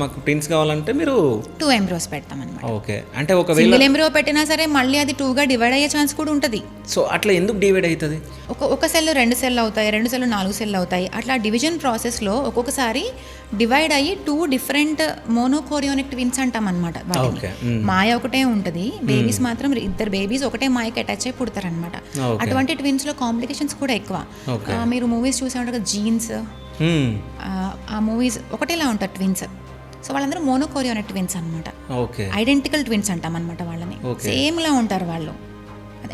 మాకు ట్విన్స్ కావాలంటే మీరు 2 ఎంబ్రియోస్ పెడతాం అనమాట. ఓకే. అంటే ఒకవేళ సింగిల్ ఎంబ్రియో పెట్టినా సరే మళ్ళీ అది 2గా డివైడ్ అయ్యే ఛాన్స్ కూడా ఉంటుంది. సో అట్లా ఎందుకు డివైడ్ అవుతుంది? ఒక సెల్ 2 సెల్ అవుతాయి, 2 సెల్ 4 సెల్ అవుతాయి. అట్లా డివిజన్ ప్రాసెస్లో ఒక్కొక్కసారి డివైడ్ అయ్యి 2 డిఫరెంట్ మోనోకోరియోనిక్ ట్విన్స్ అంటాం అనమాట వాటిని. మాయ ఒకటే ఉంటుంది, బేబీస్ మాత్రం 2 బేబీస్ ఒకటే మాయకి అటాచ్ అయి పుడతారనమాట. అటువంటి ట్విన్స్లో కాంప్లికేషన్స్ కూడా ఎక్కువ. మీరు మూవీస్ చూసే ఉంటారు కదా, జీన్స్, ఆ మూవీస్ ఒకటేలా ఉంటారు ట్విన్స్. సో వాళ్ళందరూ మోనోకోరియోనిక్ ట్విన్స్ అనమాట. ఐడెంటికల్ ట్విన్స్ అంటాం అనమాట వాళ్ళని. సేమ్ లా ఉంటారు వాళ్ళు,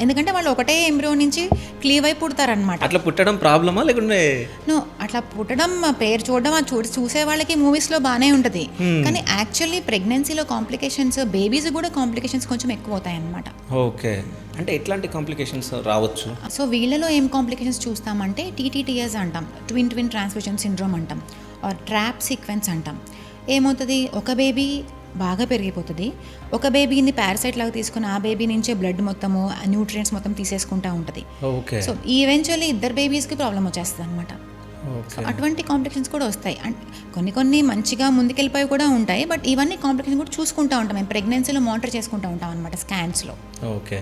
ఎందుకంటే వాళ్ళు ఒకటే ఎంబ్రియో నుంచి క్లీవ్ అయి పుడతారనమాట. అట్లా పుట్టడం ప్రాబ్లమా లేకుంటే? నో, అట్లా పుట్టడం పేరు చూడడం చూసే వాళ్ళకి మూవీస్లో బాగానే ఉంటుంది, కానీ యాక్చువల్లీ ప్రెగ్నెన్సీలో కాంప్లికేషన్స్, బేబీస్ కూడా కాంప్లికేషన్స్ కొంచెం ఎక్కువ అవుతాయి అనమాట. ఓకే. అంటే ఎట్లాంటి కాంప్లికేషన్స్ రావచ్చు? సో వీళ్ళలో ఏం కాంప్లికేషన్స్ చూస్తామంటే TTTS అంటాం, ట్విన్ ట్రాన్స్మిషన్ సిండ్రోమ్ అంటాం, ఆర్ ట్రాప్ సీక్వెన్స్ అంటాం. ఏమవుతుంది, ఒక బేబీ బాగా పెరిగిపోతుంది, ఒక బేబీని పారాసైట్ లాగా తీసుకుని ఆ బేబీ నుంచే బ్లడ్ మొత్తము, న్యూట్రియంట్స్ మొత్తం తీసేసుకుంటూ ఉంటుంది. సో ఈవెన్చువల్లీ 2 బేబీస్కి ప్రాబ్లం వచ్చేస్తుంది అనమాట. అటువంటి కాంప్లికేషన్స్ కూడా వస్తాయి. అండ్ కొన్ని మంచిగా ముందుకెళ్ళిపోయి కూడా ఉంటాయి, బట్ ఇవన్నీ కాంప్లికేషన్ కూడా చూసుకుంటూ ఉంటాం మేము ప్రెగ్నెన్సీలో, మానిటర్ చేసుకుంటూ ఉంటాం అనమాట స్కాన్స్లో. ఓకే.